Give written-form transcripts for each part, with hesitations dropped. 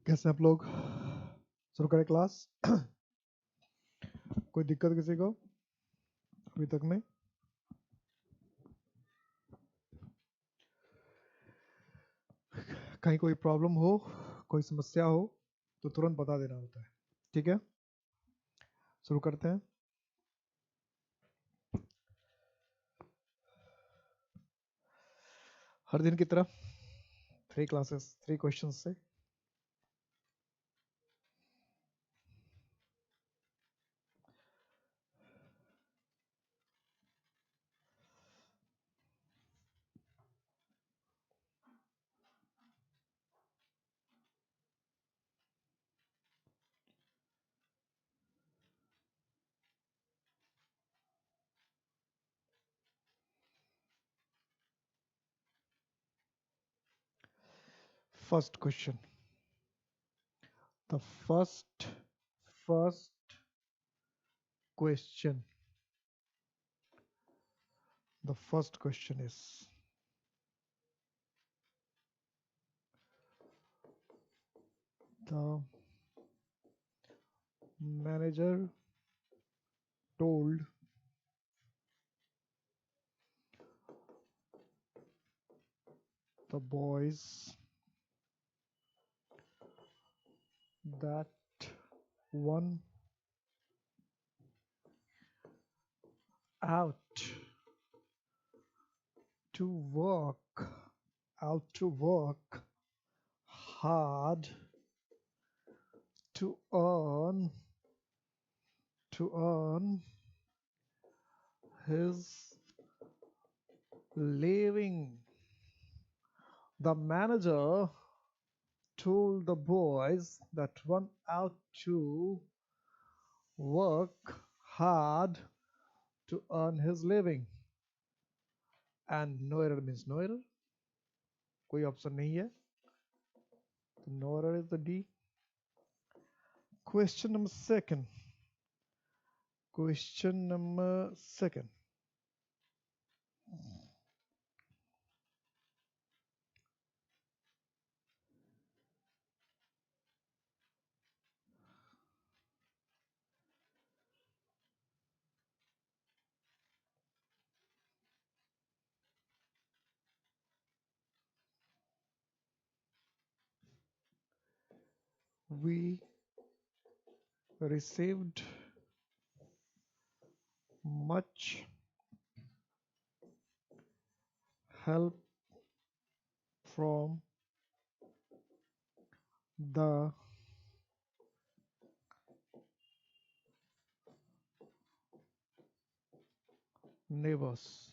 कैसे आप लोग? शुरू करें क्लास? कोई दिक्कत किसी को अभी तक में? कहीं कोई प्रॉब्लम हो, कोई समस्या हो तो तुरंत बता देना होता है। ठीक है, शुरू करते हैं। हर दिन की तरह 3 क्लासेस 3 क्वेश्चंस से। First question, the first question the first question is, the manager told the boys that one out to work hard to earn his living. The manager told the boys that one out to work hard to earn his living. And no error means no error. कोई option नहीं है, तो no error is the D. Question number second. We received much help from the neighbors.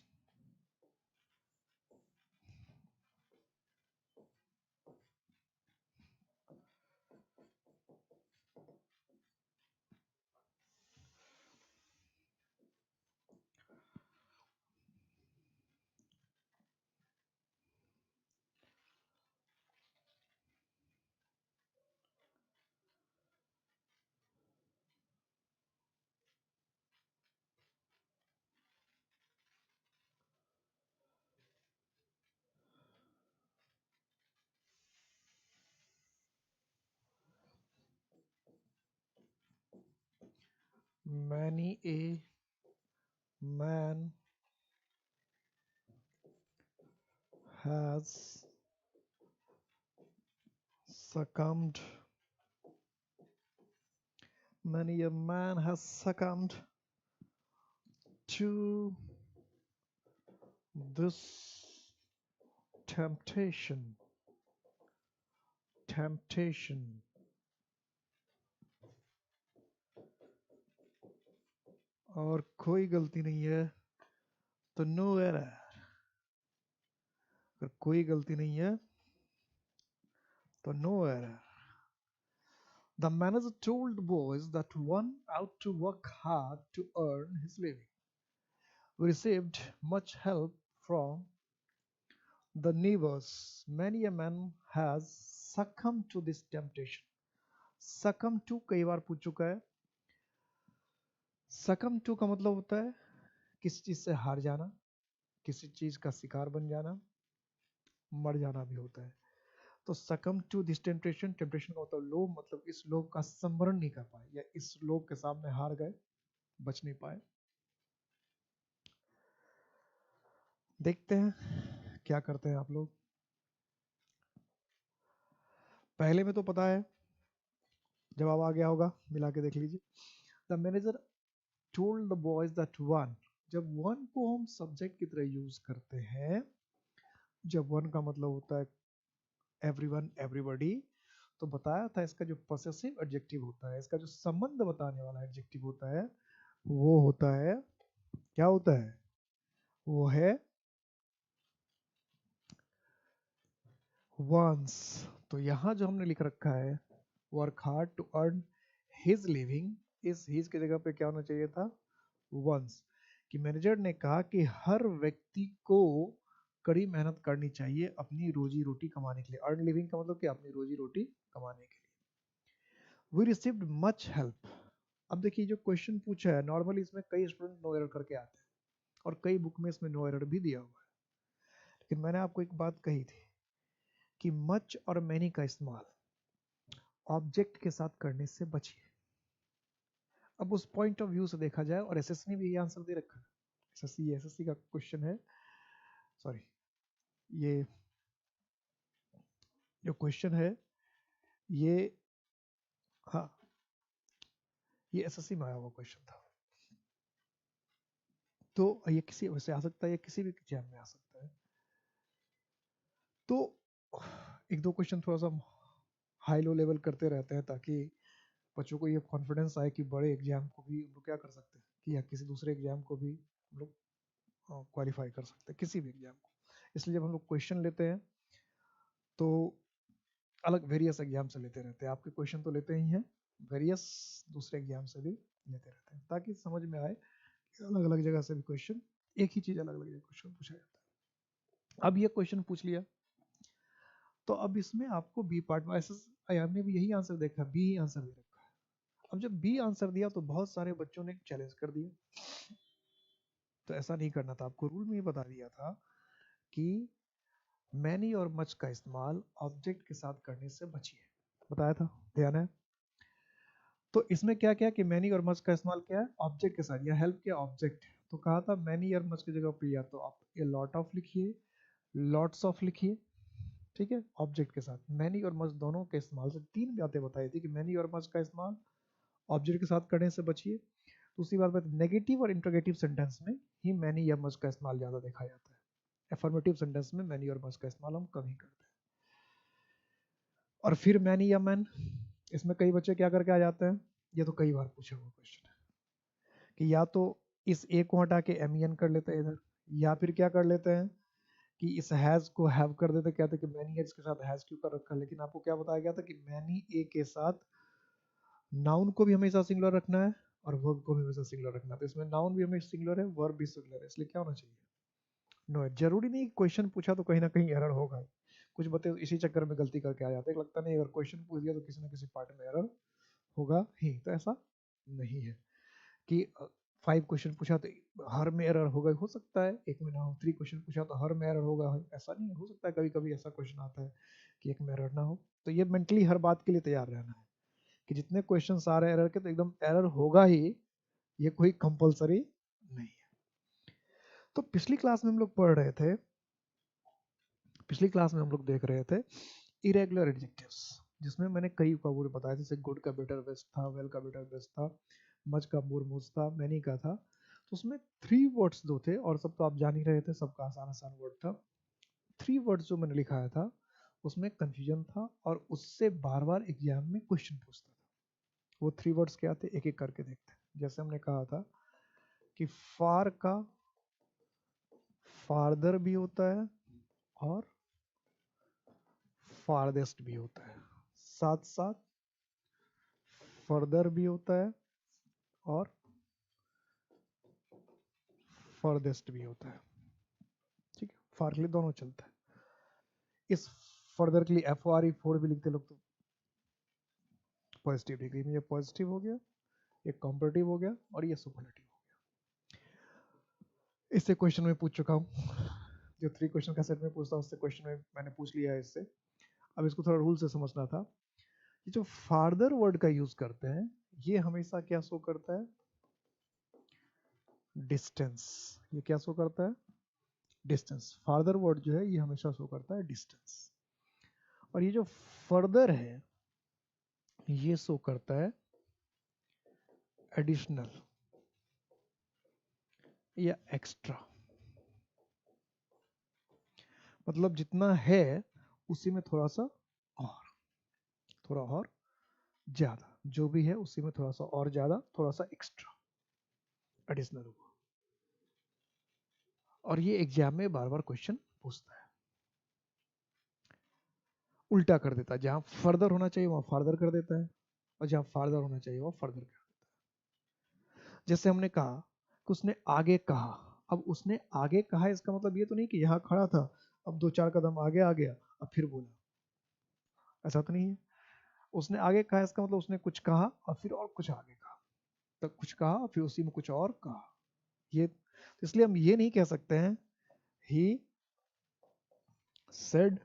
Many a man has succumbed to this temptation. और कोई गलती नहीं है तो नो एरर। अगर कोई गलती नहीं है तो no error. The manager told the boys that one out to work hard to earn his living. We received much help from the neighbors. Many a man has succumbed to this temptation. Succumb to कई बार पूछ चुका है। Succumb to का मतलब होता है किसी चीज से हार जाना, किसी चीज का शिकार बन जाना, मर जाना भी होता है। तो सकम टू दिस टेम्पटेशन, टेम्पटेशन का मतलब लोभ, मतलब इस लोभ का संवरण नहीं कर पाए या इस लोभ के सामने हार गए, बच नहीं पाए। देखते हैं क्या करते हैं आप लोग। पहले में तो पता है, जवाब आ गया होगा, मिला के देख लीजिए। The manager told the boys that one, जब वन को हम सब्जेक्ट की तरह यूज करते हैं, जब वन का मतलब होता है एवरीवन एवरीबॉडी, तो बताया था इसका जो पॉसेसिव एडजेक्टिव होता है, इसका जो संबंध बताने वाला एडजेक्टिव होता है, वो होता है, क्या होता है, वो है वंस। तो यहाँ जो हमने लिख रखा है work hard to earn his living, इस हिज की जगह पे क्या होना चाहिए था, वंस। कि मैनेजर ने कहा कि हर व्यक्ति को कड़ी मेहनत करनी चाहिए अपनी रोजी रोटी कमाने के लिए। अर्न लिविंग का मतलब क्या, अपनी रोजी रोटी कमाने के लिए। We received much help. अब देखिए जो क्वेश्चन पूछा है, नॉर्मली इसमें कई स्टूडेंट नो एरर करके आते हैं और कई बुक में इसमें नो एरर भी दिया हुआ है, लेकिन मैंने आपको एक बात कही थी कि मच और मैनी का इस्तेमाल ऑब्जेक्ट के साथ करने से बचिए। अब उस पॉइंट ऑफ व्यू से देखा जाए, और एसएससी ने भी ये आंसर दे रखा है, एसएससी का क्वेश्चन है, सॉरी, ये जो क्वेश्चन है ये, हाँ, ये एसएससी में आया हुआ क्वेश्चन था। तो ये किसी वैसे आ सकता है, या किसी भी एग्जाम में आ सकता है। तो एक दो क्वेश्चन थोड़ा सा हाई लो लेवल करते रहते हैं, ताकि बच्चों को ये कॉन्फिडेंस आए कि बड़े एग्जाम को भी हम लोग क्या कर सकते हैं, कि या किसी दूसरे एग्जाम को भी हम लोग क्वालिफाई कर सकते हैं, किसी भी एग्जाम को। इसलिए जब हम लोग क्वेश्चन लेते हैं तो अलग वेरियस एग्जाम से लेते रहते हैं। आपके क्वेश्चन तो लेते ही हैं, वेरियस दूसरे एग्जाम से भी लेते रहते हैं, ताकि समझ में आए कि अलग अलग जगह से भी क्वेश्चन, एक ही चीज अलग अलग जगह क्वेश्चन पूछा जाता है। अब ये क्वेश्चन पूछ लिया, तो अब इसमें आपको बी पार्ट में, ऐसा हमने भी यही आंसर देखा, बी ही आंसर दे रखा है। अब जब बी आंसर दिया तो बहुत सारे बच्चों ने चैलेंज कर दिया, तो ऐसा नहीं करना था। आपको रूल में ही बता दिया था कि मैनी और मच का इस्तेमाल ऑब्जेक्ट के साथ करने से बचिए, बताया था, ध्यान है। तो इसमें क्या क्या कि मैनी और मच का इस्तेमाल क्या है, ऑब्जेक्ट के साथ, या हेल्प किया ऑब्जेक्ट। तो कहा था मैनी और मच की जगह पे या तो आप ये लॉट ऑफ लिखिए, लॉट्स ऑफ लिखिए, ठीक है, ऑब्जेक्ट के साथ। मैनी और मच दोनों के इस्तेमाल से तीन बातें बताई थी कि मैनी और मच का इस्तेमाल ऑब्जेक्ट के साथ करने से बचिए। दूसरी बात नेगेटिव और इंट्रोगेटिव सेंटेंस में ही मैनी या मच का इस्तेमाल ज्यादा देखा जाता है, एफर्मेटिव सेंटेंस में मैनी और मच का इस्तेमाल हम कम ही करते हैं। और फिर मैनी या मैन, इसमें कई बच्चे क्या करके आ जाते हैं, ये तो कई बार पूछा हुआ क्वेश्चन है, कि या तो इस ए को हटा के एम एन कर लेते हैं इधर, या फिर क्या कर लेते हैं कि इस हैज को हैव कर देते, कहते कि मैनी एज के साथ हैज क्यों कर रखा है। लेकिन आपको क्या बताया गया था कि मैनी ए के साथ नाउन को भी हमेशा सिंगुलर रखना है और वर्ब को भी हमेशा सिंगुलर रखना है। तो इसमें नाउन भी हमेशा सिंगुलर है, वर्ब भी सिंगुलर है, इसलिए क्या होना चाहिए, नो है। जरूरी नहीं क्वेश्चन पूछा तो कहीं ना कहीं एरर होगा ही। कुछ बच्चे इसी चक्कर में गलती करके आ जाते हैं, लगता नहीं अगर क्वेश्चन पूछ दिया तो किसी ना किसी पार्ट में एरर होगा ही। तो ऐसा नहीं है कि 5 क्वेश्चन पूछा तो हर में एरर होगा, हो सकता है एक में ना हो। 3 क्वेश्चन पूछा तो हर में एरर होगा, ऐसा नहीं है। हो सकता है कभी कभी ऐसा क्वेश्चन आता है कि एक में एरर ना हो। तो ये मेंटली हर बात के लिए तैयार रहना है कि जितने क्वेश्चन आ रहे हैं एरर के, तो एकदम एरर होगा ही, ये कोई कंपलसरी नहीं है। तो पिछली क्लास में हम लोग पढ़ रहे थे, पिछली क्लास में हम लोग देख रहे थे इरेगुलर एडजेक्टिव्स, जिसमें मैंने कई वोकाबुलरी बताए, जैसे गुड का बेटर बेस्ट था, वेल का बेटर बेस्ट था, मच का मोर मोस्ट था, मैनी का था। तो उसमें 3 वर्ड्स जो थे, और सब तो आप जान ही रहे थे, सबका आसान आसान वर्ड था। 3 वर्ड्स जो मैंने लिखाया था उसमें कंफ्यूजन था, और उससे बार बार एग्जाम में क्वेश्चन पूछता था। वो 3 वर्ड्स क्या थे, एक एक करके देखते हैं। जैसे हमने कहा था कि फार का फार्दर भी होता है और फारदेस्ट भी होता है, साथ साथ फर्दर भी होता है और फर्देस्ट भी होता है, ठीक है। फार के लिए दोनों चलता है। इस फर्दर के लिए एफ आर ई 4 भी लिखते लोग, तो पॉजिटिव डिग्री में ये पॉजिटिव हो गया, ये कॉम्परेटिव हो गया, और ये सुपरलेटिव हो गया। इससे क्वेश्चन में पूछ चुका हूँ, जो 3 क्वेश्चन का सेट में पूछता हूँ उससे क्वेश्चन में मैंने पूछ लिया है इससे। अब इसको थोड़ा रूल से समझना था। ये जो फार्दर वर्ड का यूज करते हैं ये हमेशा क्या शो करता है, डिस्टेंस। ये क्या शो करता है, डिस्टेंस। फार्दर वर्ड जो है ये हमेशा शो करता है डिस्टेंस। और ये जो फर्दर है ये शो करता है एडिशनल या एक्स्ट्रा। मतलब जितना है उसी में थोड़ा सा और, थोड़ा और ज्यादा, जो भी है उसी में थोड़ा सा और ज्यादा, थोड़ा सा एक्स्ट्रा, एडिशनल हुआ। और ये एग्जाम में बार बार क्वेश्चन पूछता है, उल्टा कर देता है। जहां फर्दर होना चाहिए वहां फार्दर कर देता है, और जहां फार्दर होना चाहिए वहां फर्दर कर देता है। जैसे हमने कहा कि उसने आगे कहा। अब उसने आगे कहा इसका मतलब ये तो नहीं कि यहाँ खड़ा था अब 2-4 कदम आगे आ गया अब फिर बोला, ऐसा तो नहीं है। उसने आगे कहा इसका मतलब उसने कुछ कहा और फिर और कुछ आगे कहा, तब कुछ कहा फिर उसी में कुछ और कहा। ये तो इसलिए हम ये नहीं कह सकते हैं ही सेड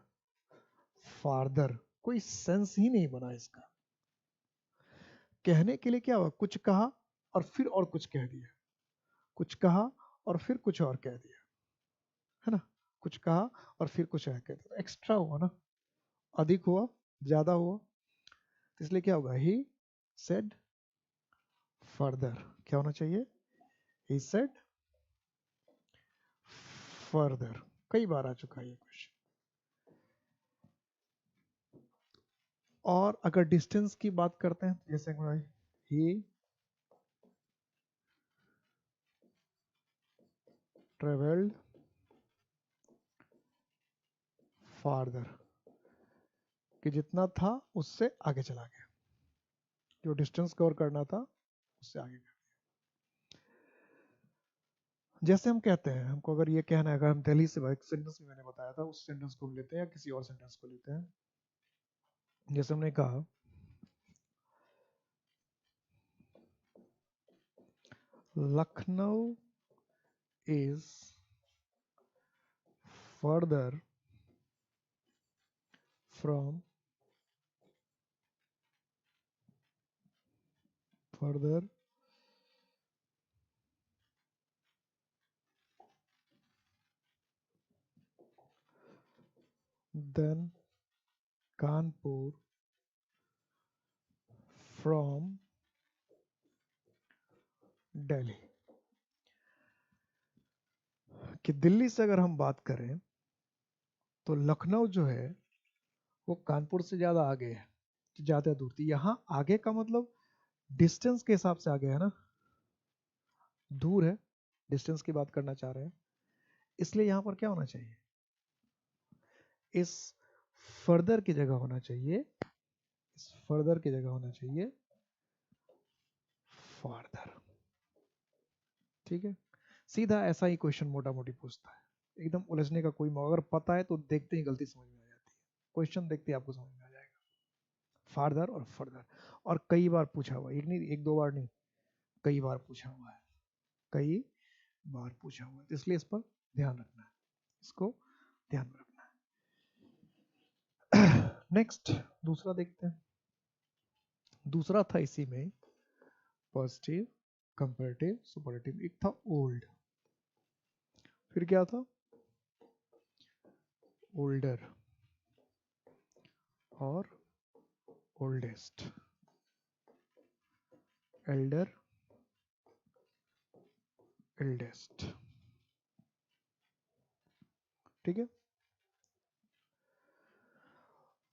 फार्दर, कोई सेंस ही नहीं बना इसका। कहने के लिए क्या हुआ, कुछ कहा और फिर और कुछ कह दिया, कुछ कहा और फिर कुछ और कह दिया, है ना। कुछ कहा और फिर कुछ और कह दिया, एक्स्ट्रा हुआ ना, अधिक हुआ, ज्यादा हुआ। तो इसलिए क्या होगा, ही सेड फर्दर। क्या होना चाहिए, ही सेड फर्दर। कई बार आ चुका है ये क्वेश्चन। और अगर डिस्टेंस की बात करते हैं तो जैसे ही ट्रेवल्ड फार्दर, कि जितना था उससे आगे चला गया, जो डिस्टेंस कवर करना था उससे आगे कर। जैसे हम कहते हैं, हमको अगर ये कहना है, अगर हम दिल्ली से, एक सेंटेंस में मैंने बताया था उस सेंटेंस को हम लेते हैं या किसी और सेंटेंस को लेते हैं। जैसे हमने कहा Lucknow is further from further than Kanpur from Delhi. कि दिल्ली से अगर हम बात करें तो लखनऊ जो है वो कानपुर से ज्यादा आगे है, ज्यादा दूर थी। यहाँ आगे का मतलब डिस्टेंस के हिसाब से आगे है ना, दूर है, डिस्टेंस की बात करना चाह रहे हैं। इसलिए यहाँ पर क्या होना चाहिए, इस फर्दर की जगह होना चाहिए, इस फर्दर की जगह होना चाहिए फार्दर। ठीक है, सीधा ऐसा ही क्वेश्चन मोटा मोटी पूछता है, एकदम उलझने का कोई मौका, अगर पता है तो देखते ही गलती समझ में आ जाती है, क्वेश्चन देखते ही आपको समझ में आ जाएगा, फार्दर और फर्दर। और कई बार पूछा हुआ, एक नहीं, एक दो बार नहीं, कई बार पूछा हुआ है, कई बार पूछा हुआ है, इसलिए इस पर ध्यान रखना है, इसको ध्यान में रखना है। नेक्स्ट दूसरा देखते हैं। दूसरा था इसी में पॉजिटिव, कंपैरेटिव, सुपरलेटिव। एक था ओल्ड, फिर क्या था ओल्डर और ओल्डेस्ट, एल्डर, एल्डेस्ट। ठीक है,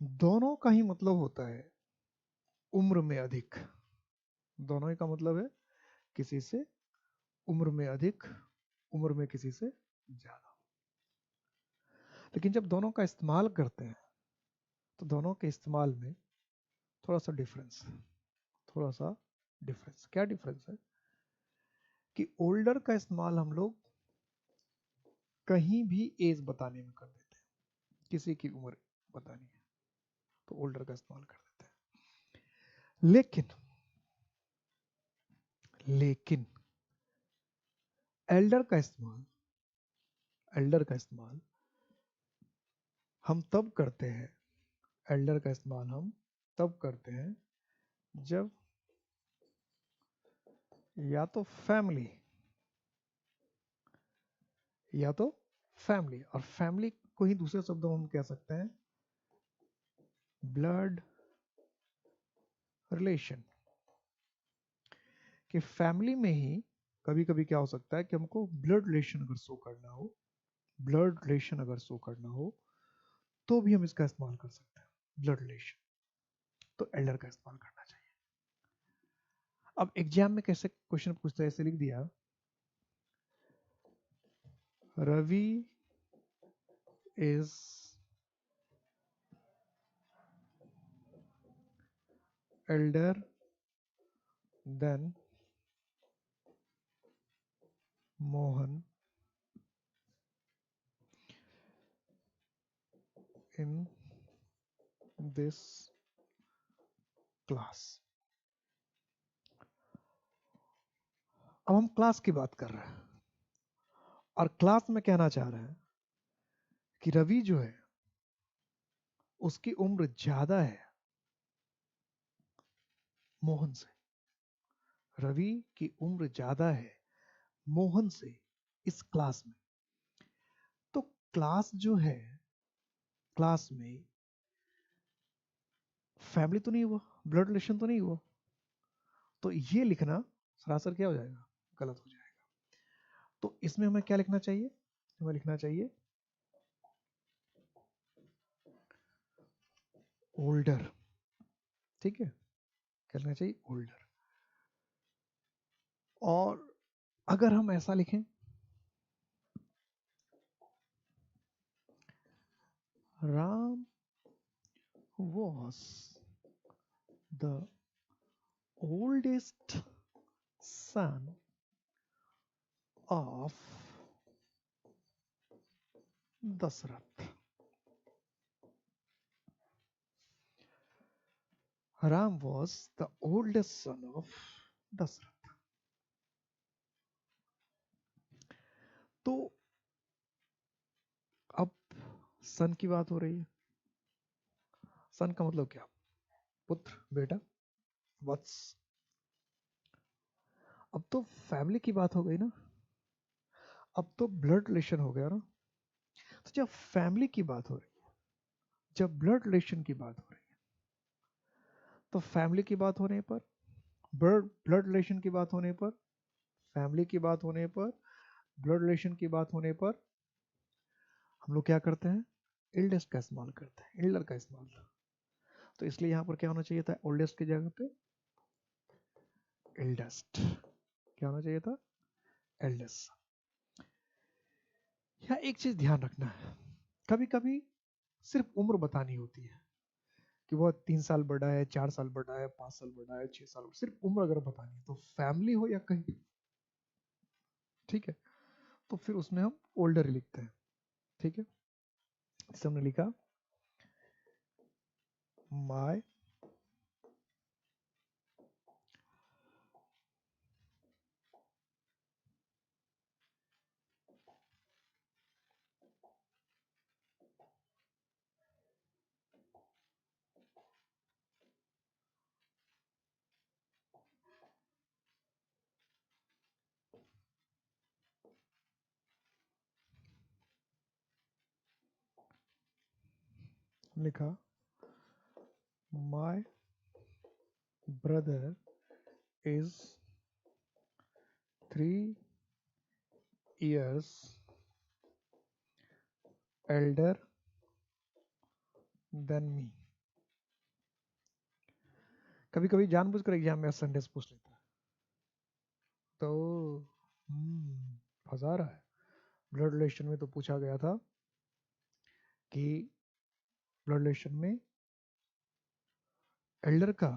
दोनों का ही मतलब होता है उम्र में अधिक। दोनों ही का मतलब है किसी से उम्र में अधिक, उम्र में किसी से ज्यादा। लेकिन जब दोनों का इस्तेमाल करते हैं तो दोनों के इस्तेमाल में थोड़ा सा डिफरेंस, थोड़ा सा डिफरेंस। क्या डिफरेंस है कि ओल्डर का इस्तेमाल हम लोग कहीं भी एज बताने में कर देते हैं, किसी की उम्र बतानी है तो ओल्डर का इस्तेमाल कर देते हैं। लेकिन एल्डर का इस्तेमाल, एल्डर का इस्तेमाल हम तब करते हैं एल्डर का इस्तेमाल हम तब करते हैं जब या तो फैमिली और फैमिली को ही दूसरे शब्दों में हम कह सकते हैं ब्लड रिलेशन। कि फैमिली में ही कभी कभी क्या हो सकता है कि हमको ब्लड रिलेशन अगर शो करना हो तो भी हम इसका इस्तेमाल कर सकते हैं, ब्लड रिलेशन। तो एल्डर का इस्तेमाल करना चाहिए। अब एग्जाम में कैसे क्वेश्चन पूछता है, ऐसे लिख दिया, Ravi is elder than Mohan in this class. अब हम क्लास की बात कर रहे हैं और क्लास में कहना चाह रहे हैं कि रवि जो है उसकी उम्र ज्यादा है मोहन से। रवि की उम्र ज्यादा है मोहन से इस क्लास में। तो क्लास जो है, क्लास में फैमिली तो नहीं हुआ, ब्लड रिलेशन तो नहीं हुआ, तो ये लिखना सरासर क्या हो जाएगा, गलत हो जाएगा। तो इसमें हमें क्या लिखना चाहिए, हमें लिखना चाहिए ओल्डर। ठीक है, क्या लिखना चाहिए, ओल्डर। और अगर हम ऐसा लिखें, Ram was the oldest son of Dasrath. Ram was the oldest son of Dasrath. तो अब सन की बात हो रही है। सन का मतलब क्या, पुत्र, बेटा, वत्स। अब तो फैमिली की बात हो गई ना, अब तो ब्लड रिलेशन हो गया ना। तो जब फैमिली की बात हो रही है, जब ब्लड रिलेशन की बात हो रही है, तो फैमिली की बात होने पर, ब्लड रिलेशन की बात होने पर, फैमिली की बात होने पर, ब्लड रिलेशन की बात होने पर हम लोग क्या करते हैं, एल्डेस्ट का इस्तेमाल करते हैं, एल्डर का इस्तेमाल। तो इसलिए यहां पर क्या होना चाहिए था, ओल्डेस्ट की जगह पे एल्डेस्ट। क्या होना चाहिए था, एल्डेस्ट। यहाँ एक चीज ध्यान रखना है, कभी कभी सिर्फ उम्र बतानी होती है कि वो 3 साल बड़ा है, 4 साल बड़ा है, 5 साल बड़ा है, 6 साल, सिर्फ उम्र अगर बतानी है तो फैमिली हो या कहीं, ठीक है, तो फिर उसमें हम ओल्डर लिखते हैं। ठीक है, इसे हमने लिखा माय लिखा my brother is 3 years elder than me। कभी कभी जानबूझकर एग्जाम में सेंटेंस पूछ लेता है, तो फंसा रहा है। ब्लड रिलेशन में तो पूछा गया था कि ब्लड रिलेशन में एल्डर का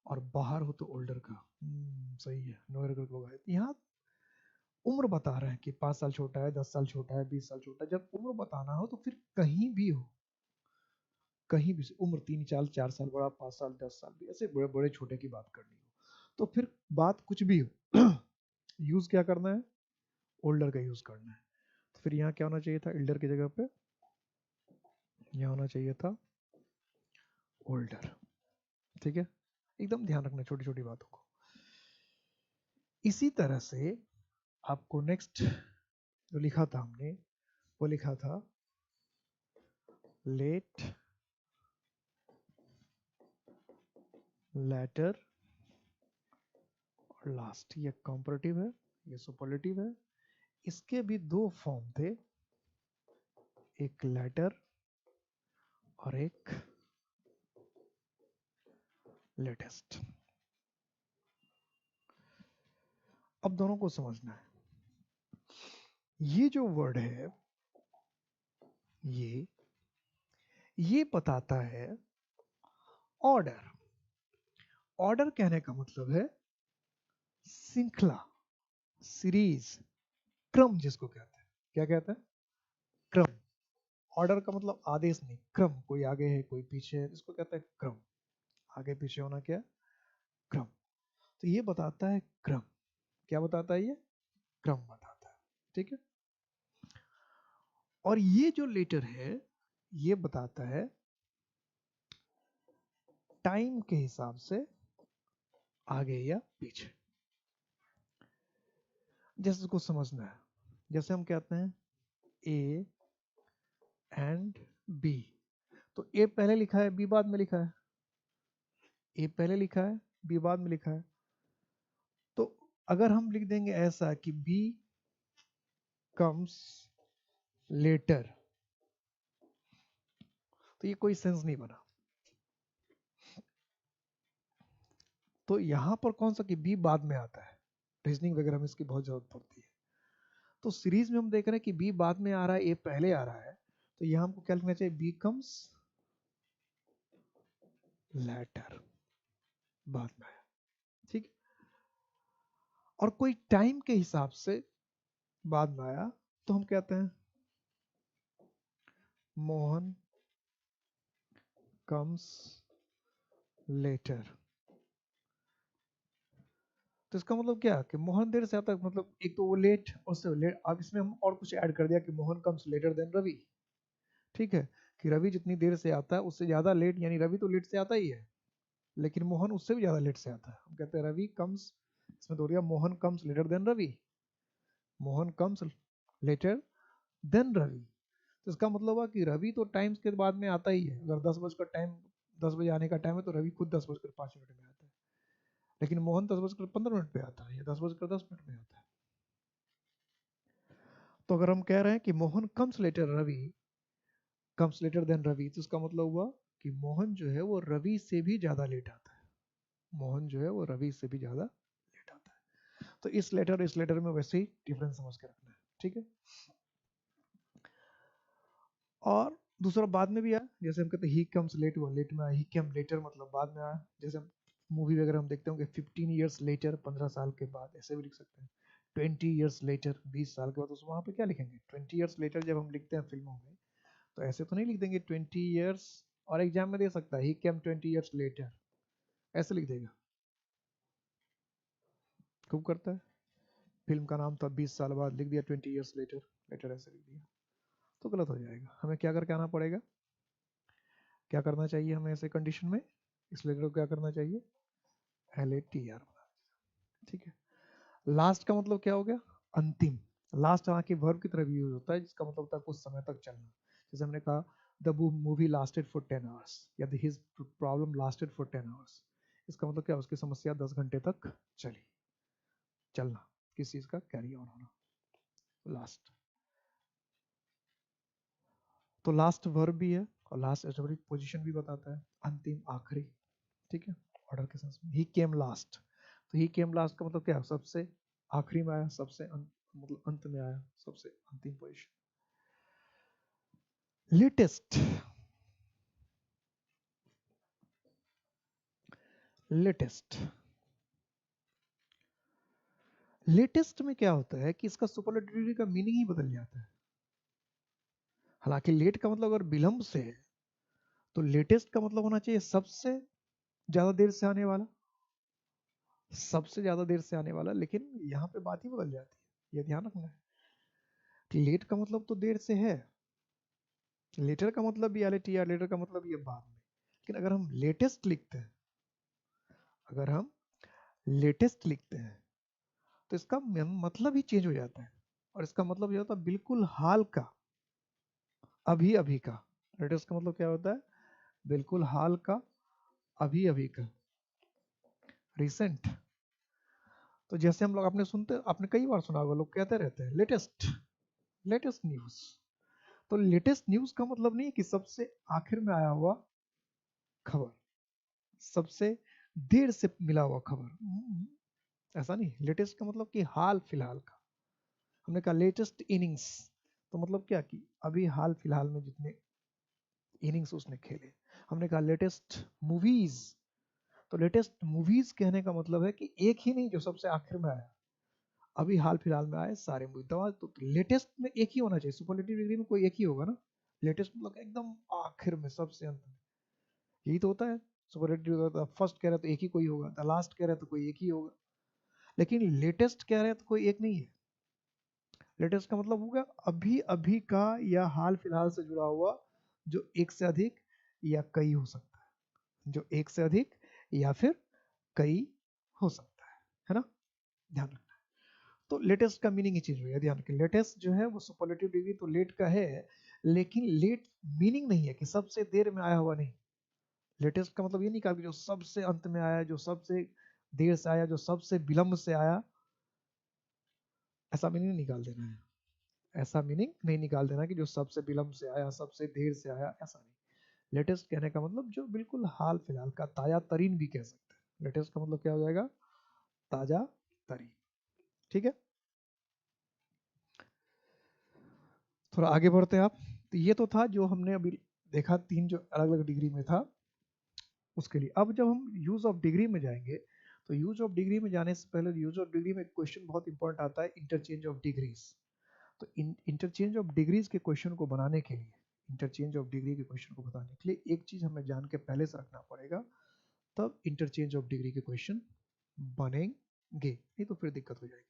और बाहर हो तो ओल्डर का। सही है, नोयर करके लोग आए यहाँ। उम्र बता रहे हैं कि 5 साल छोटा है, 10 साल छोटा है, 20 साल छोटा है। जब उम्र बताना हो तो फिर कहीं भी हो, कहीं भी से उम्र 3 साल, 4 साल बड़ा, 5 साल, 10 साल भी, ऐसे बड़े बड़े छोटे की बात करनी हो तो फिर बात कुछ भी हो यूज क्या करना है, ओल्डर का यूज करना है। तो फिर यहाँ क्या होना चाहिए था, एल्डर की जगह पे यहाँ होना चाहिए था ओल्डर। ठीक है, एकदम ध्यान रखना छोटी छोटी बातों को। इसी तरह से आपको नेक्स्ट जो लिखा था हमने, वो लिखा था लेट, लेटर और लास्ट। ये कंपैरेटिव है, ये सुपरलेटिव है। इसके भी दो फॉर्म थे, एक लेटर और एक लेटेस्ट। अब दोनों को समझना है। ये जो वर्ड है, ये बताता है ऑर्डर। ऑर्डर कहने का मतलब है श्रृंखला, सीरीज, क्रम जिसको कहते हैं। क्या कहते हैं? क्रम। ऑर्डर का मतलब आदेश नहीं, क्रम। कोई आगे है कोई पीछे है, इसको कहते हैं क्रम। आगे पीछे होना क्या? क्रम। तो ये बताता है क्रम। क्या बताता है? ये क्रम बताता है। ठीक है। और ये जो लेटर है, ये बताता है टाइम के हिसाब से आगे या पीछे। जैसे इसको समझना है, जैसे हम कहते हैं ए एंड बी, तो ए पहले लिखा है, बी बाद में लिखा है। ए पहले लिखा है, बी बाद में लिखा है। तो अगर हम लिख देंगे ऐसा कि बी कम्स लेटर, तो ये कोई सेंस नहीं बना। तो यहां पर कौन सा कि बी बाद में आता है, रीजनिंग वगैरह में इसकी बहुत जरूरत पड़ती है। तो सीरीज में हम देख रहे हैं कि बी बाद में आ रहा है, ए पहले आ रहा है। तो यहां हमको क्या लिखना चाहिए? बी कम्स लेटर, बाद में आया। ठीक। और कोई टाइम के हिसाब से बाद में आया, तो हम कहते हैं मोहन कम्स लेटर। तो इसका मतलब क्या कि मोहन देर से आता है, मतलब एक तो वो लेट, उससे लेट। अब इसमें हम और कुछ ऐड कर दिया कि Mohan comes later than Ravi. ठीक है, कि रवि जितनी देर से आता है उससे ज्यादा लेट, यानी रवि तो लेट से आता ही है, लेकिन मोहन उससे भी ज्यादा लेट से आता है। हम कहते हैं रवि कम्स, इसमें तो दिया Mohan comes later than Ravi. Mohan comes later than Ravi. तो इसका मतलब हुआ कि रवि तो टाइम्स के बाद में आता ही है। अगर 10 बजे का टाइम, 10 बजे आने का टाइम है, तो रवि खुद 10 बजकर 5 मिनट में आता है। लेकिन मोहन 10 बजकर 15 मिनट पे आता है, या 10 बजकर 10 मिनट में आता है। तो अगर हम कह रहे हैं कि Mohan comes later Ravi, comes later than Ravi, तो इसका मतलब हुआ कि मोहन जो है वो रवि से भी ज्यादा लेट आता है। मोहन जो है वो रवि से भी ज्यादा लेट आता है। तो इस लेटर में वैसे ही डिफरेंस समझ के रखना है। ठीक है। और दूसरा बाद में भी आया, जैसे हम कहते हैं ही कम्स लेट, हुआ लेट में आया। ही केम लेटर मतलब बाद में आया। जैसे हम मूवी वगैरह हम देखते होंगे 15 years लेटर, 15 साल के बाद, ऐसे भी लिख सकते हैं। 20 years लेटर, 20 साल के बाद। तो वहां पे क्या लिखेंगे? 20 years लेटर जब हम लिखते हैं फिल्मों में, तो ऐसे तो नहीं लिख देंगे 20 years। और एग्जाम में दे सकता है ही केम 20 years लेटर, ऐसे लिख देगा। खूब करता है। फिल्म का नाम था 20 साल बाद, लिख दिया 20 years लेटर, लेटर ऐसे लिख दिया, तो गलत हो जाएगा। हमें क्या करके आना पड़ेगा? क्या करना चाहिए हमें ऐसे कंडीशन में? इस लेटर को क्या करना चाहिए? LATR बना। ठीक है। लास्ट का मतलब क्या हो गया? अंतिम। लास्ट वहाँ की वर्ब की तरह भी यूज होता है, जिसका मतलब होता है कुछ समय तक चलना। जैसे हमने कहा the movie lasted for 10 hours, या his problem lasted for 10 hours। इसका मतलब क्या? उसकी समस्या 10 घंटे तक चली। चलना, किस चीज का? कैरी ऑन होना, लास्ट। तो लास्ट वर्ब भी है, और लास्ट एटोमिक पोजीशन भी बताता है, अंतिम, आखिरी। ठीक है। ऑर्डर के सेंस में ही केम लास्ट। तो ही केम लास्ट का मतलब क्या? सबसे आखिरी में आया, सबसे मतलब अंत में आया, सबसे अंतिम पोजीशन। लेटेस्ट। लेटेस्ट। लेटेस्ट में क्या होता है कि इसका सुपरलेटिव का मीनिंग ही बदल जाता है। हालांकि लेट का मतलब अगर विलंब से है, तो लेटेस्ट का मतलब होना चाहिए सबसे ज्यादा देर से आने वाला, सबसे ज्यादा देर से आने वाला। लेकिन यहाँ पे बात ही बदल जाती है, ये ध्यान रखना है कि लेट का मतलब तो देर से है, लेटर का मतलब भी LATR, लेटर का मतलब ये बाद में। लेकिन अगर हम लेटेस्ट लिखते हैं, अगर हम लेटेस्ट लिखते हैं तो इसका मतलब ही चेंज हो जाता है, और इसका मतलब ये होता है बिल्कुल हाल का, अभी अभी का। लेटेस्ट का मतलब क्या होता है? बिल्कुल हाल का, अभी अभी का, रिसेंट। तो जैसे हम लोग आपने सुनते, आपने कई बार सुना होगा, लोग कहते रहते हैं लेटेस्ट, लेटेस्ट न्यूज। तो लेटेस्ट न्यूज का मतलब नहीं है कि सबसे आखिर में आया हुआ खबर, सबसे देर से मिला हुआ खबर, ऐसा नहीं। लेटेस्ट का मतलब कि हाल फिलहाल का। हमने कहा लेटेस्ट इनिंग्स, तो मतलब क्या कि अभी हाल फिलहाल में जितने इनिंग्स उसने खेले। हमने कहा लेटेस्ट मूवीज, तो लेटेस्ट मूवीज कहने का मतलब है कि एक ही नहीं जो सबसे आखिर में आया, अभी हाल फिलहाल में आए सारे मूवी। तो लेटेस्ट में एक ही होना चाहिए, सुपरलेटिव डिग्री में कोई एक ही होगा ना। लेटेस्ट मतलब एकदम आखिर में, सबसे अंत में, यही तो होता है। सुपरलेटिव फर्स्ट कह रहे तो एक ही कोई होगा, द लास्ट कह रहे तो कोई एक ही होगा, लेकिन लेटेस्ट कह रहे तो कोई एक नहीं है। लेटेस्ट का मतलब होगा अभी अभी का या हाल फिलहाल से जुड़ा हुआ, जो एक से अधिक या कई हो सकता है, जो एक से अधिक या फिर कई हो सकता है ना, ध्यान रखना। तो लेटेस्ट का मीनिंग ही चेंज हो गया, ध्यान रखें। लेटेस्ट जो है वो सुपरलेटिव डिग्री तो लेट का है, लेकिन लेट मीनिंग नहीं है कि सबसे देर में आया हुआ, नहीं। लेटेस्ट का मतलब ये नहीं कहा कि जो सबसे अंत में आया, जो सबसे देर से आया, जो सबसे विलंब से आया, ऐसा मीनिंग निकाल देना है। ऐसा मीनिंग नहीं निकाल देना कि जो सबसे विलंब से आया, सबसे देर से आया, ऐसा नहीं। लेटेस्ट कहने का मतलब जो बिल्कुल हाल फिलहाल का, ताजा तरीन भी कह सकते हैं। लेटेस्ट का मतलब क्या हो जाएगा? ताजा तरीन। ठीक है, थोड़ा आगे बढ़ते हैं आप। तो ये तो था जो हमने अभी देखा, तीन जो अलग अलग डिग्री में था उसके लिए। अब जब हम यूज ऑफ डिग्री में जाएंगे, तो यूज ऑफ डिग्री में जाने से पहले यूज ऑफ डिग्री में क्वेश्चन बहुत इंपॉर्टेंट आता है, इंटरचेंज ऑफ डिग्रीज। तो इंटरचेंज ऑफ डिग्रीज के क्वेश्चन को बनाने के लिए, इंटरचेंज ऑफ डिग्री के क्वेश्चन को बताने के लिए एक चीज हमें जान के पहले से रखना पड़ेगा, तब इंटरचेंज ऑफ डिग्री के क्वेश्चन बनेंगे, नहीं तो फिर दिक्कत हो जाएगी,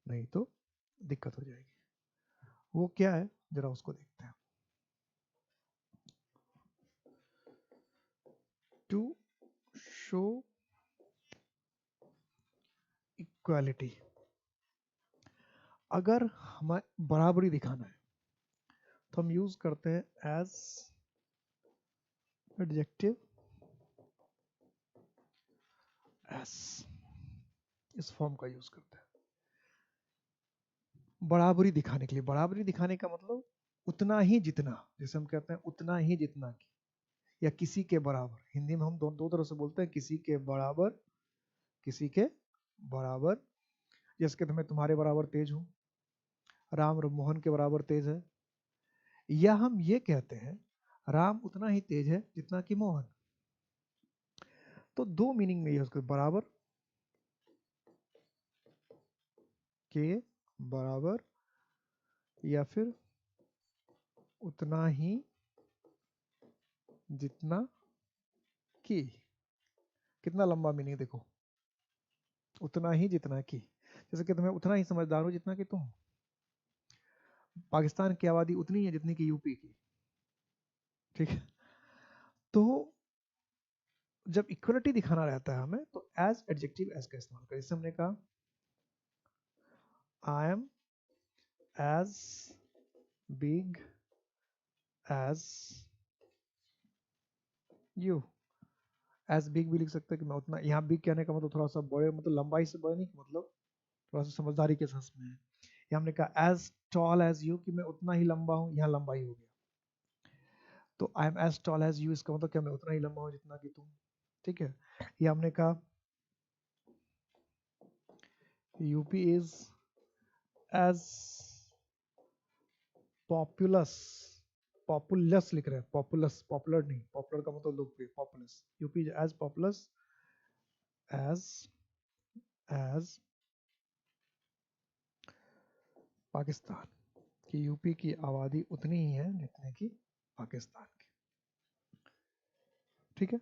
नहीं तो दिक्कत हो जाएगी। वो क्या है जरा उसको देखते हैं। टू शो इक्वालिटी, अगर हमें बराबरी दिखाना है तो हम यूज करते हैं एज एडजेक्टिव एस, इस फॉर्म का यूज करते हैं बराबरी दिखाने के लिए। बराबरी दिखाने का मतलब उतना ही जितना, जैसे हम कहते हैं उतना ही जितना की, या किसी के बराबर। हिंदी में हम दो तरह से बोलते हैं, किसी के बराबर, किसी के बराबर। जैसे कि मैं तुम्हारे बराबर तेज हूं, राम मोहन के बराबर तेज है। या हम ये कहते हैं राम उतना ही तेज है जितना कि मोहन। तो दो मीनिंग में यूज करते, बराबर के बराबर, या फिर उतना ही जितना कि। कितना लंबा मीनिंग देखो, उतना ही जितना कि। जैसे कि तुम्हें उतना ही समझदार हो जितना कि तुम। पाकिस्तान की आबादी उतनी है जितनी कि यूपी की, ठीक है। तो जब इक्वलिटी दिखाना रहता है हमें, तो एज एडजेक्टिव एज का इस्तेमाल करें। जैसे हमने कहा I am as big as you. As big भी लिख सकते हैं कि मैं उतना, यहाँ बिग कहने का मतलब थोड़ा सा बड़े, मतलब लंबाई से बड़े नहीं, मतलब थोड़ा सा समझदारी के साथ में है। यहाँ हमने कहा एज टॉल एज यू, कि मैं उतना ही लंबा हूँ, यहाँ लंबाई हो गया। तो I am as tall as you, इसका मतलब क्या, मैं उतना ही लंबा हूँ जितना कि तुम, ठीक है। ये हमने कहा UP is as populous, populous लिख रहे हैं, पॉपुलस, पॉपुलर नहीं, पॉपुलर का मतलब लोकप्रिय, populous. UP is as populous as as Pakistan, कि यूपी की आबादी उतनी ही है जितने की पाकिस्तान की, ठीक है।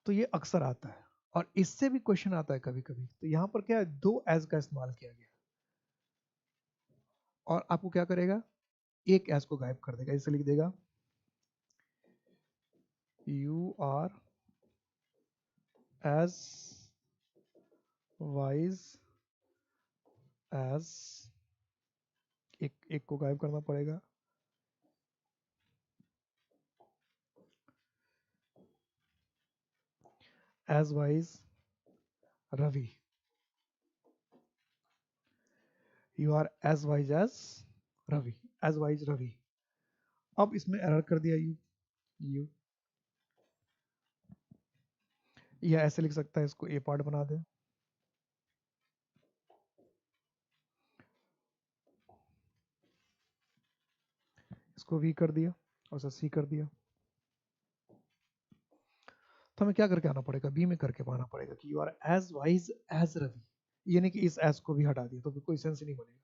तो ये अक्सर आता है, और इससे भी क्वेश्चन आता है कभी कभी। तो यहाँ पर क्या है, दो एज का इस्तेमाल किया गया, और आपको क्या करेगा, एक एज को गायब कर देगा। इसे लिख देगा You are as wise as, एक को गायब करना पड़ेगा, as wise Ravi. You are as wise as Ravi. As wise Ravi. अब इसमें एरर कर दिया यू, या ऐसे लिख सकता है, इसको ए पार्ट बना दे, इसको वी कर दिया और इसे सी कर दिया। तो हमें क्या करके आना पड़ेगा, बी में करके आना पड़ेगा कि you are as wise as Ravi, यानी कि इस एज को भी हटा दिया तो फिर कोई सेंस नहीं बनेगा।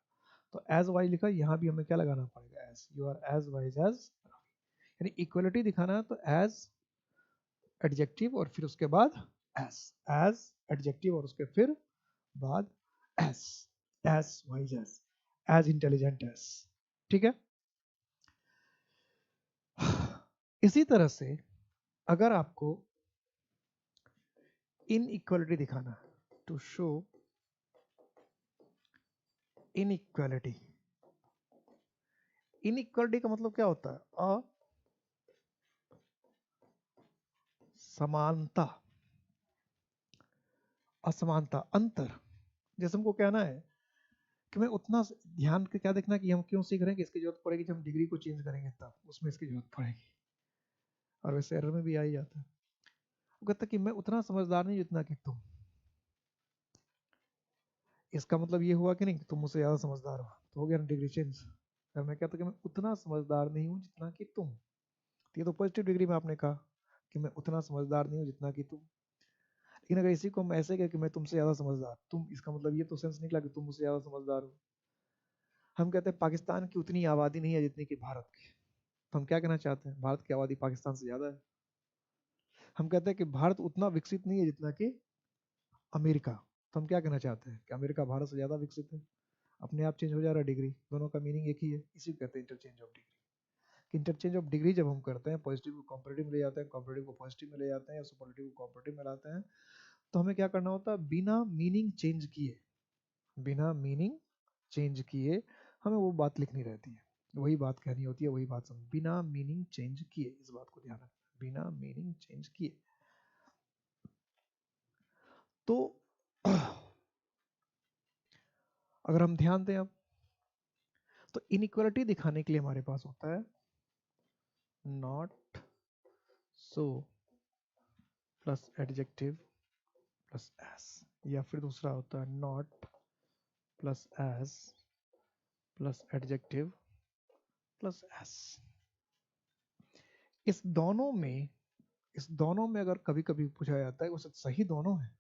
तो एज वाइज लिखा, यहाँ भी हमें क्या लगाना पड़ेगा, as, you are as wise as, यानी इक्वलिटी दिखाना है तो एज एडजेक्टिव और फिर उसके बाद एज एडजेक्टिव और उसके फिर बाद as wise as intelligent as. ठीक है। इसी तरह से अगर आपको इनइक्वालिटी दिखाना, टू शो इनइक्वालिटी, इनइक्वालिटी का मतलब क्या होता है, असमानता, असमानता, अंतर। जैसे हमको कहना है कि मैं उतना ध्यान के क्या देखना कि हम क्यों सीख रहे हैं कि इसकी जरूरत पड़ेगी जब हम डिग्री को चेंज करेंगे तब उसमें इसकी जरूरत पड़ेगी, और वैसे एरर में भी आ ही जाता है। वो कहता है कि मैं उतना समझदार नहीं जितना कि तुम, इसका मतलब ये हुआ कि नहीं तुम मुझसे ज्यादा समझदार हो, तो हो गया ना डिग्री चेंज। अगर मैं कहता कि मैं उतना समझदार नहीं हूँ जितना कि तुम, तो ये तो पॉजिटिव डिग्री में आपने कहा कि मैं उतना समझदार नहीं हूँ जितना कि तुम। लेकिन अगर इसी को हम ऐसे कहें कि मैं तुमसे ज्यादा समझदार, तुम, इसका मतलब ये तो सेंस निकला कि तुम मुझसे ज्यादा समझदार हो। हम कहते हैं पाकिस्तान की उतनी आबादी नहीं है जितनी कि भारत की, तो हम क्या कहना चाहते हैं, भारत की आबादी पाकिस्तान से ज्यादा है। हम कहते हैं कि भारत उतना विकसित नहीं है जितना कि अमेरिका, तो हम क्या कहना चाहते हैं कि अमेरिका भारत से ज्यादा विकसित है। अपने आप चेंज हो जा रहा है डिग्री, दोनों का मीनिंग एक ही है, इसी को कहते हैं interchange of degree. Interchange of degree जब हम करते हैं, पॉजिटिव को कॉम्परेटिव में ले जाते हैं, कॉम्परेटिव को पॉजिटिव में ले जाते हैं, या सुपरलेटिव को कॉम्परेटिव में लाते हैं, तो हमें क्या करना होता है, बिना मीनिंग चेंज किए, बिना मीनिंग चेंज किए हमें वो बात लिखनी रहती है, वही बात कहनी होती है, वही बात समझ, बिना मीनिंग चेंज किए, इस बात को ध्यान रखना, बिना मीनिंग चेंज किए। तो अगर हम ध्यान दें अब, तो इनइक्वालिटी दिखाने के लिए हमारे पास होता है not so plus adjective plus S, या फिर दूसरा होता है not plus S plus adjective plus S. इस दोनों में, इस दोनों में अगर कभी कभी पूछा जाता है वैसे सही दोनों है,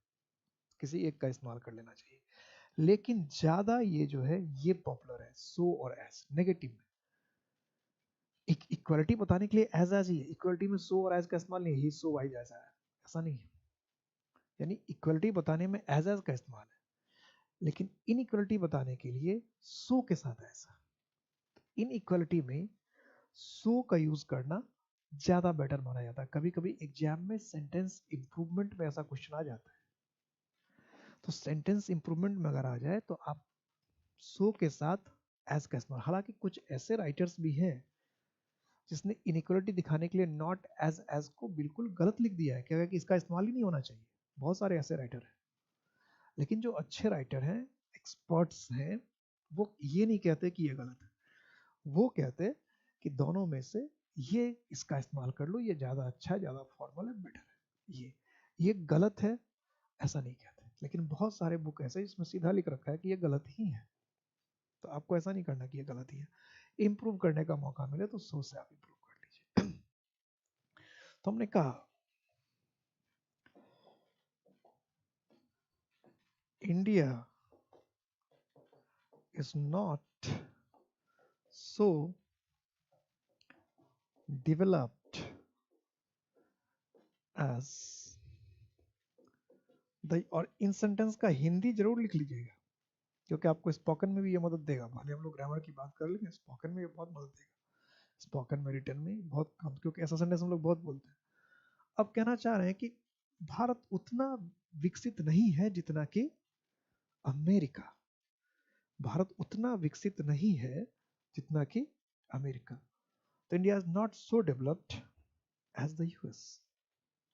किसी एक का इस्तेमाल कर लेना चाहिए, लेकिन ज्यादा ये जो है ये पॉपुलर है, सो और एस नेगेटिव में। इक्वालिटी बताने के लिए एज एज ही है, इक्वालिटी में सो और एज का इस्तेमाल नहीं है, ही सो वाइज ऐसा है, ऐसा नहीं है। यानी इक्वालिटी बताने में एज एज का इस्तेमाल है, लेकिन इनइक्वालिटी बताने के लिए सो के साथ ऐसा। इनइक्वालिटी में सो का यूज करना ज्यादा बेटर माना जाता है। कभी कभी एग्जाम में सेंटेंस इंप्रूवमेंट में ऐसा क्वेश्चन आ जाता है, तो सेंटेंस इंप्रूवमेंट में अगर आ जाए तो आप सो के साथ एज का इस्तेमाल। हालांकि कुछ ऐसे राइटर्स भी हैं जिसने इनइक्वालिटी दिखाने के लिए नॉट एज को बिल्कुल गलत लिख दिया है, क्या कि इसका इस्तेमाल ही नहीं होना चाहिए, बहुत सारे ऐसे राइटर हैं। लेकिन जो अच्छे राइटर हैं, एक्सपर्ट्स हैं, वो ये नहीं कहते कि ये गलत है, वो कहते कि दोनों में से ये इसका इस्तेमाल कर लो, ये ज़्यादा अच्छा है, ज़्यादा फॉर्मल है, बेटर है, ये गलत है ऐसा नहीं कहते। लेकिन बहुत सारे बुक ऐसे जिसमें सीधा लिख रखा है कि ये गलत ही है, तो आपको ऐसा नहीं करना कि ये गलत ही है। इम्प्रूव करने का मौका मिले तो सोच से आप इम्प्रूव कर लीजिए। तो हमने कहा India is not so developed as the, और इन सेंटेंस का हिंदी जरूर लिख लीजिएगा, क्योंकि आपको स्पोकन में भी ये मदद देगा। भले हम लोग ग्रामर की बात कर लेंगे, स्पोकन में ये बहुत मदद देगा, स्पोकन में रिटर्न में बहुत कम, क्योंकि ऐसा सेंटेंस हम लोग बहुत बोलते हैं। अब कहना चाह रहे हैं कि भारत उतना विकसित नहीं है जितना कि अमेरिका। भारत उतना विकसित नहीं है जितना कि अमेरिका। तो India is not so developed as the US.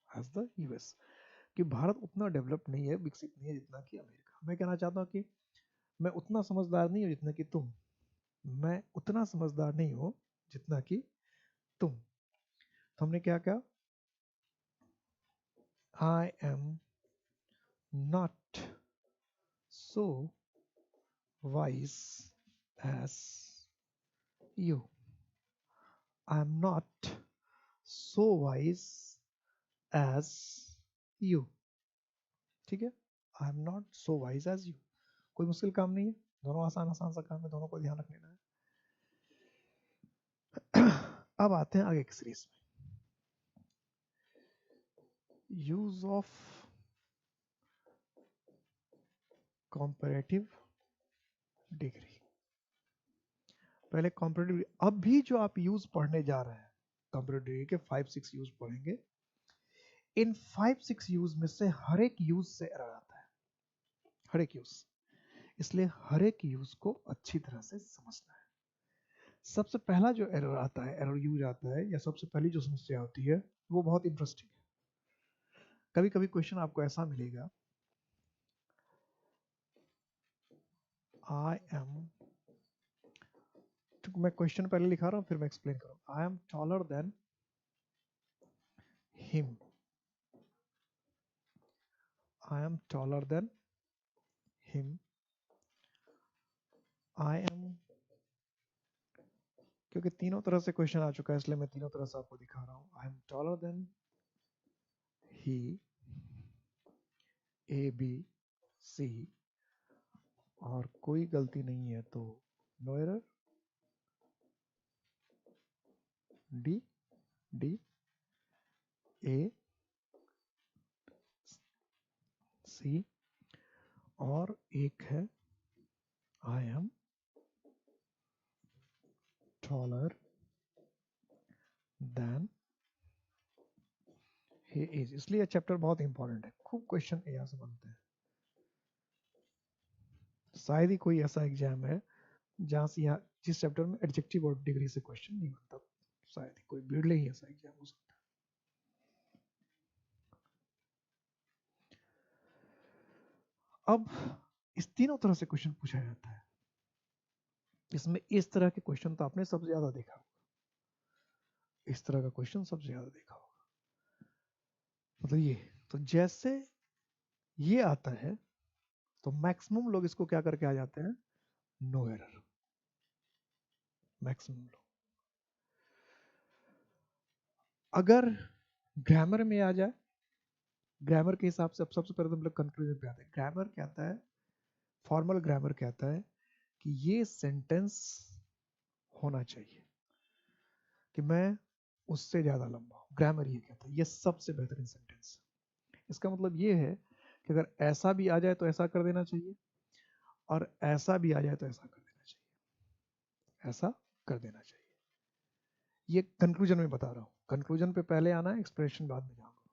As the US, कि भारत उतना डेवलप नहीं है, विकसित नहीं है जितना कि अमेरिका। मैं कहना चाहता हूँ कि मैं उतना समझदार नहीं हूँ जितना कि तुम, मैं उतना समझदार नहीं हूँ जितना कि तुम। तो हमने क्या कहा, I am not so wise as you. I am not so wise as you. ठीक है, I am not so wise as you. कोई मुश्किल काम नहीं है, दोनों आसान आसान सा काम है, दोनों को ध्यान रख लेना है। अब आते हैं आगे की सीरीज में, यूज ऑफ कंपैरेटिव डिग्री। पहले कंपैरेटिव, अब भी जो आप यूज पढ़ने जा रहे हैं कंपैरेटिव डिग्री के 5-6 यूज पढ़ेंगे। इन 5-6 यूज में से हर एक यूज से एरर आता है, हर एक यूज। इसलिए हर एक यूज को अच्छी तरह से समझना है। सबसे पहला जो एरर आता है, एरर यूज आता है, या सबसे पहली जो समस्या होती है, वो बहुत इंटरेस्टिंग है। कभी कभी क्वेश्चन आपको ऐसा मिलेगा, आई एम, मैं क्वेश्चन पहले लिखा रहा हूं फिर मैं एक्सप्लेन करूंगा। आई am taller than him. I am taller than him. I am, क्योंकि तीनों तरह से क्वेश्चन आ चुका है इसलिए मैं तीनों तरह से आपको दिखा रहा हूं। I am taller than he, A B C, और कोई गलती नहीं है तो no error, D D A C, और एक है I am taller than he is. इसलिए यह चैप्टर बहुत इंपॉर्टेंट है, खूब क्वेश्चन यहाँ से बनते हैं। शायद ही कोई ऐसा एग्जाम है जहां से यहाँ जिस चैप्टर में एडजेक्टिव और डिग्री से क्वेश्चन नहीं बनता, शायद ही कोई, बिरले ही ऐसा एग्जाम हो सकता है। अब इस तीनों तरह से क्वेश्चन पूछा जाता है। इसमें इस तरह के क्वेश्चन तो आपने सबसे ज्यादा देखा होगा, इस तरह का क्वेश्चन सबसे ज्यादा देखा होगा। मतलब ये, तो जैसे ये आता है तो मैक्सिमम लोग इसको क्या करके आ जाते हैं, नो एरर। मैक्सिमम लोग अगर ग्रामर में आ जाए, ग्रामर के हिसाब से, अब सबसे पहले तो हम लोग कंक्लूजन पे आते हैं। ग्रामर कहता है, फॉर्मल ग्रामर कहता है कि ये सेंटेंस होना चाहिए कि मैं उससे ज्यादा लंबा हूं। ग्रामर ये कहता है ये सबसे बेहतरीन सेंटेंस। इसका मतलब ये है कि अगर ऐसा भी आ जाए तो ऐसा कर देना चाहिए, और ऐसा भी आ जाए तो ऐसा कर देना चाहिए, ऐसा कर देना चाहिए। ये कंक्लूजन में बता रहा हूं, कंक्लूजन पे पहले आना है, एक्सप्रेशन बाद में जाऊंगा।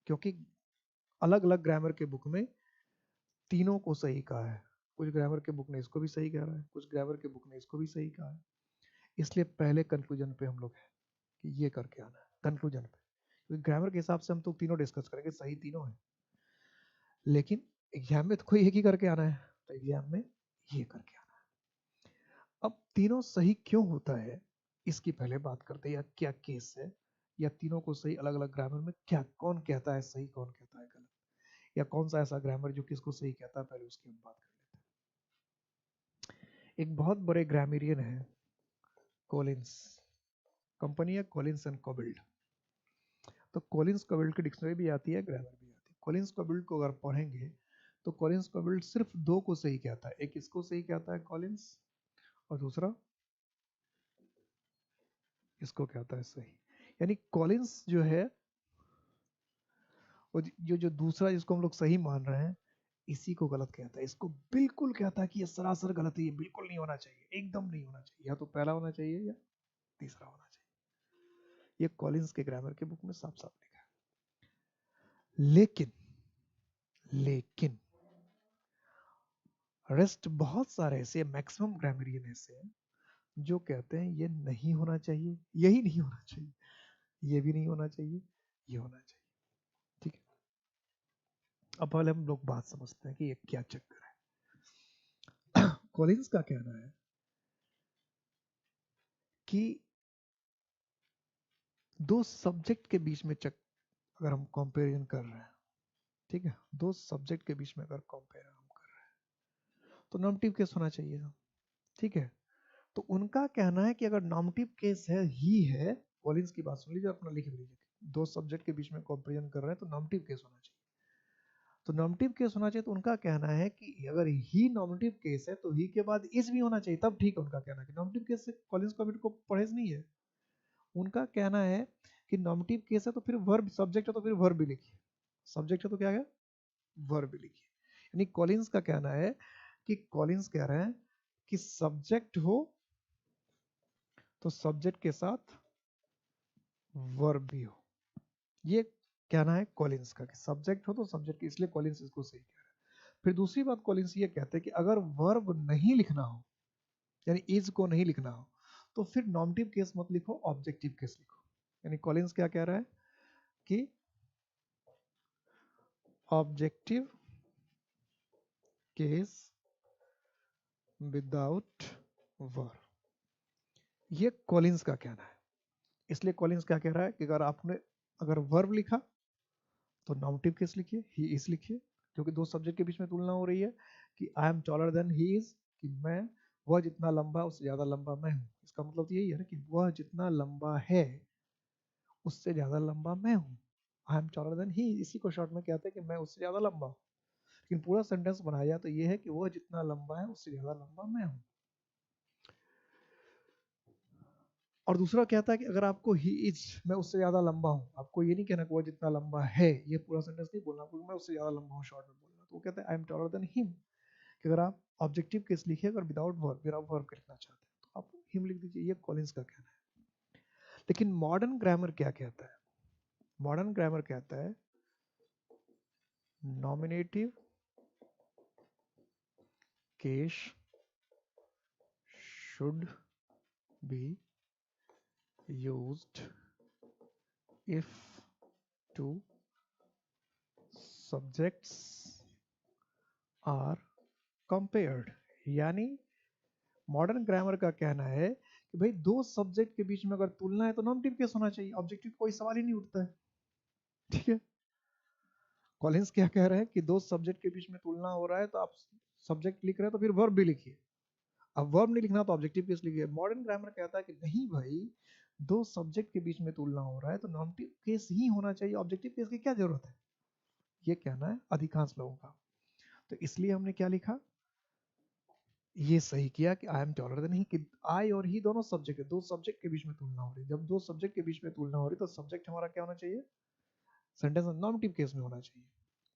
क्योंकि अलग अलग ग्रामर के बुक में तीनों को सही कहा है, कुछ ग्रामर के बुक ने इसको भी सही कह रहा है, कुछ ग्रामर के बुक ने इसको भी सही कहा है। इसलिए पहले कंक्लूजन पे हम लोग हैं कि ये करके आना है कंक्लूजन पे, क्योंकि ग्रामर के हिसाब से हम तो तीनों डिस्कस करेंगे, सही तीनों है, लेकिन एग्जाम में तो कोई एक ही करके आना है, तो एग्जाम में ये करके आना है। अब तीनों सही क्यों होता है इसकी पहले बात करते हैं, या क्या केस है, या तीनों को सही अलग अलग ग्रामर में क्या, कौन कहता है सही, कौन कहता है गलत, या कौन सा ऐसा ग्रामर जो किसको सही कहता है, पहले उसकी हम बात कर लेते हैं। एक बहुत बड़े ग्रामरियन है कॉलिंस, कंपनी है कॉलिंस एंड कोबिल्ड। तो कॉलिंस कोबिल्ड की डिक्शनरी भी आती है, ग्रामर भी आती है। कॉलिंस कोबिल्ड को अगर पढ़ेंगे तो कॉलिंस कोबिल्ड सिर्फ दो को सही कहता है, एक इसको सही कहता है कॉलिंस, और दूसरा इसको कहता है सही। यानी कॉलिंस जो है, और जो जो दूसरा जिसको हम लोग सही मान रहे हैं, इसी को गलत कहता है। इसको बिल्कुल कहता है कि ये सरासर गलत है, ये बिल्कुल नहीं होना चाहिए, एकदम नहीं होना चाहिए, या तो पहला होना चाहिए या तीसरा होना चाहिए। ये कॉलिंस के ग्रामर के बुक में साफ साफ लिखा है। लेकिन लेकिन रेस्ट बहुत सारे ऐसे मैक्सिमम ग्रामरियन ऐसे हैं जो कहते हैं ये नहीं होना चाहिए, यही नहीं होना चाहिए, ये भी नहीं होना चाहिए, ये होना चाहिए। ठीक है, अब पहले हम लोग बात समझते हैं कि ये क्या चक्कर है। कॉलिंस का कहना है कि दो सब्जेक्ट के बीच में अगर हम कंपेरिजन कर रहे हैं, ठीक है, दो सब्जेक्ट के बीच में अगर कंपेयर हम कर रहे हैं तो नॉमिनेटिव केस होना चाहिए था। ठीक है, तो उनका कहना है कि अगर नॉमिनेटिव केस है ही है, कॉलिंस की बात सुन लीजिए, अपना लिख लीजिए, दो सब्जेक्ट के बीच में कंपेरिजन कर रहे हैं तो नॉमिनेटिव केस होना चाहिए। तो नॉमिनेटिव केस होना चाहिए, तो उनका कहना है कि अगर ही नॉमिनेटिव केस है तो ही के बाद इज भी होना चाहिए, तब ठीक है। उनका कहना है कि नॉमिनेटिव केस से कॉलिंस कॉमिट को परहेज नहीं है। उनका कहना है कि नॉमिनेटिव केस है तो फिर वर्ब, सब्जेक्ट है तो फिर वर्ब भी लिखिए, सब्जेक्ट है तो क्या है, वर्ब भी लिखिए। यानी कॉलिंस का कहना है कि कॉलिंस कह रहे हैं कि सब्जेक्ट हो तो सब्जेक्ट के साथ वर्ब भी हो। ये कहना है कॉलिंस का कि सब्जेक्ट हो तो सब्जेक्ट, इसलिए कॉलिंस इसको सही कह रहा है। फिर दूसरी बात कॉलिंस ये कहते हैं कि अगर वर्ब नहीं लिखना हो, यानी इज को नहीं लिखना हो, तो फिर नॉमिनेटिव केस मत लिखो, ऑब्जेक्टिव केस लिखो। यानी कॉलिंस क्या कह रहा है कि ऑब्जेक्टिव केस विदाउट वर्ब, ये कॉलिंस का कहना है। इसलिए कॉलिंस क्या कह रहा है कि अगर आपने अगर वर्ब लिखा तो नॉमिनेटिव केस लिखिए, ही इज लिखिए, क्योंकि दो सब्जेक्ट के बीच में तुलना हो रही है कि I am taller than he is, कि मैं, वह जितना लंबा उससे ज्यादा लंबा मैं हूँ। इसका मतलब यही है ना कि वह जितना लंबा है उससे ज्यादा लंबा मैं हूँ। I am taller than he, इसी को शॉर्ट में कहते हैं कि मैं उससे ज्यादा लंबा हूँ। लेकिन पूरा सेंटेंस बनाया जाए तो ये है कि वह जितना लंबा है उससे ज्यादा लंबा मैं हूँ। और दूसरा कहता है कि अगर आपको ही इज, मैं उससे ज्यादा लंबा हूँ, आपको ये नहीं कहना कि वह जितना लंबा है, ये पूरा सेंटेंस नहीं बोलना, क्योंकि मैं उससे ज्यादा लंबा हूँ शॉर्ट में बोलना। तो वो कहता है I am taller than him, कि अगर आप ऑब्जेक्टिव केस लिखिए, अगर विदाउट वर्ब, फिर आप वर्ब लिखना चाहते हैं तो आप हिम लिख दीजिए। ये कॉलिंस का कहना है। लेकिन मॉडर्न ग्रामर क्या कहता है? मॉडर्न ग्रामर कहता है nominative case should be used if two subjects are compared. यानी मॉडर्न ग्रामर का कहना है कि भाई दो सब्जेक्ट के बीच में अगर तुलना है तो नॉमिनेटिव केस होना चाहिए, ऑब्जेक्टिव कोई सवाल ही नहीं उठता है। ठीक है, कॉलिंस क्या कह रहे हैं कि दो सब्जेक्ट के बीच में तुलना हो रहा है तो आप सब्जेक्ट लिख रहे हैं तो फिर वर्ब भी लिखिए। अब वर्ब नहीं लिखना तो ऑब्जेक्टिव केस लिखिए। मॉडर्न ग्रामर कहता है कि नहीं भाई, दो सब्जेक्ट के बीच में तुलना हो रहा है तो नॉमिनेटिव केस ही होना चाहिए, ऑब्जेक्टिव केस की क्या जरूरत है। ये कहना है अधिकांश लोगों का। तो इसलिए हमने क्या लिखा, ये सही किया कि I am taller than he, कि आई और ही दोनों सब्जेक्ट है, दो सब्जेक्ट के बीच में तुलना हो रही है। जब दो सब्जेक्ट के बीच में तुलना हो रही है तो सब्जेक्ट हमारा क्या होना चाहिए, सेंटेंस नॉमिनेटिव केस में होना चाहिए।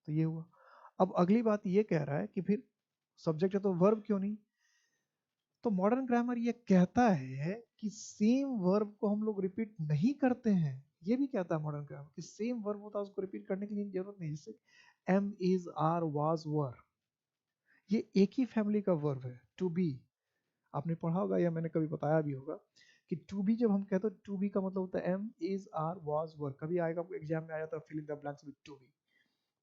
तो ये हुआ। अब अगली बात ये कह रहा है कि फिर सब्जेक्ट है तो वर्ब क्यों नहीं? तो मॉडर्न ग्रामर ये कहता है कि सेम वर्ब को हम लोग रिपीट नहीं करते हैं। ये भी कहता है मॉडर्न ग्रामर कि सेम वर्ब होता है उसको रिपीट करने की जरूरत नहीं। जैसे एम, इज, आर, वाज, वर, ये एक ही फैमिली का वर्ब है। टू बी, आपने पढ़ा होगा या मैंने कभी बताया भी होगा कि टू बी जब हम कहते हैं, टू बी का मतलब होता है am, is, are, was, were. कभी आएगा एग्जाम में आया था fill in the blanks with to be.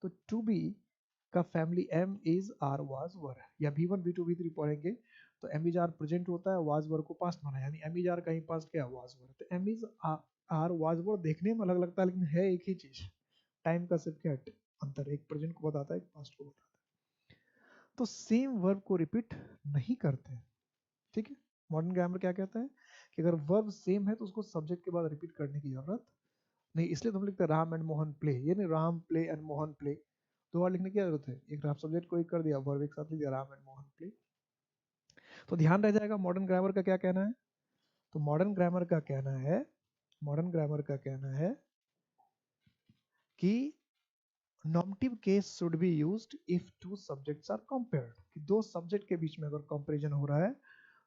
तो टू बी का family am, is, are, was, were है। या V1 V2 V3 पढ़ेंगे तो एम इज आर प्रेजेंट होता है, वाज वर को पास्ट माना, यानी एम इज आर कहीं पास्ट क्या, वाज वर। तो am is are, was were देखने में अलग लगता है लेकिन है एक ही चीज। टाइम का सिर्फ क्या अंतर, एक प्रेजेंट को बताता है, एक पास्ट को बताता है। तो सेम वर्ब को रिपीट नहीं करते। ठीक है, मॉडर्न ग्रामर क्या कहता है कि अगर वर्ब सेम है तो उसको सब्जेक्ट के बाद रिपीट करने की जरूरत नहीं। इसलिए तो हम लिखते हैं राम एंड मोहन प्ले, ये नहीं Ram play and Mohan play. दो बार लिखने की जरूरत है, एक राम सब्जेक्ट को एक कर दिया, वर्ब एक साथ लिख दिया, राम एंड मोहन प्ले। तो ध्यान रह जाएगा मॉडर्न ग्रामर का क्या कहना है। तो मॉडर्न ग्रामर का कहना है, मॉडर्न ग्रामर का कहना है कि nominative case should be used if two subjects are compared, कि दो सब्जेक्ट के बीच में अगर कंपैरिजन हो रहा है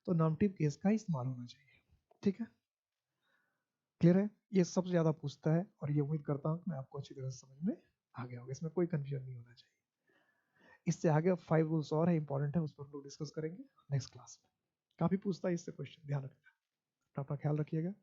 तो नॉमिनेटिव केस का इस्तेमाल होना चाहिए। ठीक है, क्लियर है? ये सबसे ज्यादा पूछता है और ये उम्मीद करता हूँ कि मैं आपको अच्छी तरह से समझ में आगे होगा, इसमें कोई कंफ्यूजन नहीं होना चाहिए। इससे आगे 5 रूल्स और है, इंपॉर्टेंट है, उस पर हम लोग डिस्कस करेंगे नेक्स्ट क्लास में। काफी पूछता है इससे क्वेश्चन, ध्यान रखना। अपना ख्याल रखिएगा।